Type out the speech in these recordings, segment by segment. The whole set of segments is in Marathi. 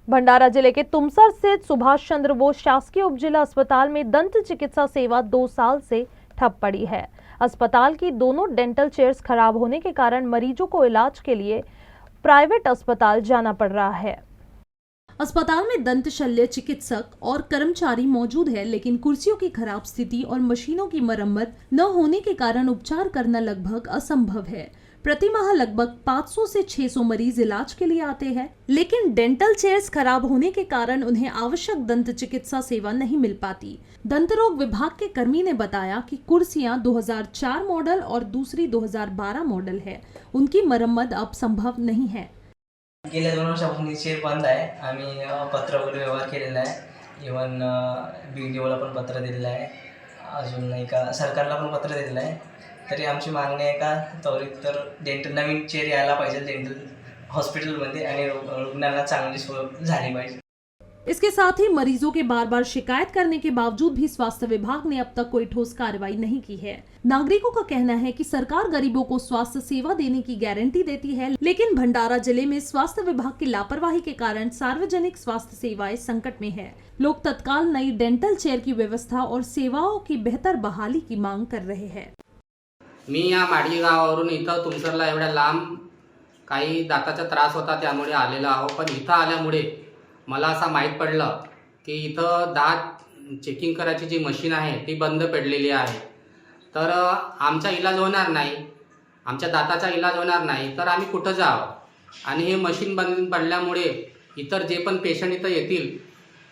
भंडारा जिले के तुमसर स्थित सुभाष चंद्र बोस शासकीय उपजिला अस्पताल में दंत चिकित्सा सेवा 2 साल से ठप पड़ी है। अस्पताल की दोनों डेंटल चेयर्स खराब होने के कारण मरीजों को इलाज के लिए प्राइवेट अस्पताल जाना पड़ रहा है। अस्पताल में दंत शल्य चिकित्सक और कर्मचारी मौजूद है, लेकिन कुर्सियों की खराब स्थिति और मशीनों की मरम्मत न होने के कारण उपचार करना लगभग असंभव है। प्रति माह लगभग 500 से 600 मरीज इलाज के लिए आते हैं, लेकिन डेंटल चेयर्स खराब होने के कारण उन्हें आवश्यक दंत चिकित्सा सेवा नहीं मिल पाती। दंत रोग विभाग के कर्मी ने बताया कि कुर्सियां 2004 मॉडल और दूसरी 2012 मॉडल है, उनकी मरम्मत अब संभव नहीं है। गेल्या 2 वर्षापासून चेअर बंद आहे। आम्ही पत्र वगैरे व्यवहार केलेला आहे। इव्हन BDOला पण पत्र दिलेलं आहे, अजून नाही का सरकारला पण पत्र दिलेलं आहे। तरी आमची मागणी आहे का त्वरित तर डेंटल नवीन चेअर यायला पाहिजे डेंटल हॉस्पिटलमध्ये आणि रुग्णांना चांगली सोय झाली पाहिजे। इसके साथ ही मरीजों के बार बार शिकायत करने के बावजूद भी स्वास्थ्य विभाग ने अब तक कोई ठोस कार्रवाई नहीं की है। नागरिकों का कहना है कि सरकार गरीबों को स्वास्थ्य सेवा देने की गारंटी देती है, लेकिन भंडारा जिले में स्वास्थ्य विभाग की लापरवाही के कारण सार्वजनिक स्वास्थ्य सेवाएं संकट में है। लोग तत्काल नई डेंटल चेयर की व्यवस्था और सेवाओं की बेहतर बहाली की मांग कर रहे हैं। मी या माडगी गावावरून इथं तुमसरला एवढ्या लांब काही दाताचा त्रास होता त्यामुळे आलेलो आहो। पण इथं आल्यामुळे मला असं माहीत पडलं की इथं दात चेकिंग करायची जी मशीन आहे ती बंद पडलेली आहे। तर आमचा इलाज होणार नाही, आमच्या दाताचा इलाज होणार नाही, तर आम्ही कुठं जावं? आणि हे मशीन बंद पडल्यामुळे इतर जे पण पेशंट इथं येतील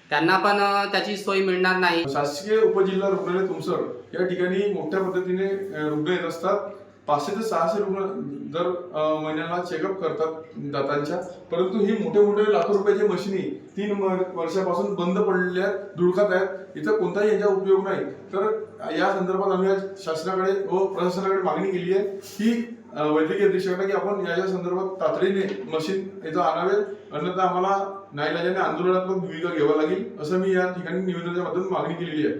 त्यांना पण त्याची सोय मिळणार नाही। शासकीय उपजिल्हा रुग्णालय तुमसर या ठिकाणी मोठ्या पद्धतीने रुग्ण येत असतात। 500 ते 600 रुग्ण दर महिन्याला चेकअप करतात दातांच्या, परंतु ही मोठे लाखो रुपयाची मशिनी 3 वर्षापासून बंद पडलेल्या धुळकात आहेत। इथं कोणताही याचा उपयोग नाही। तर या संदर्भात आम्ही आज शासनाकडे व प्रशासनाकडे मागणी केली आहे की वैद्यकीय अधीक्षकांना की आपण याच्या संदर्भात तातडीने मशीन इथं आणावे, अन्यथा आम्हाला नाईलाजाने आंदोलनात्मक भूमिका घ्यावी लागेल, असं मी या ठिकाणी निवेदनाच्या माध्यमातून मागणी केलेली आहे।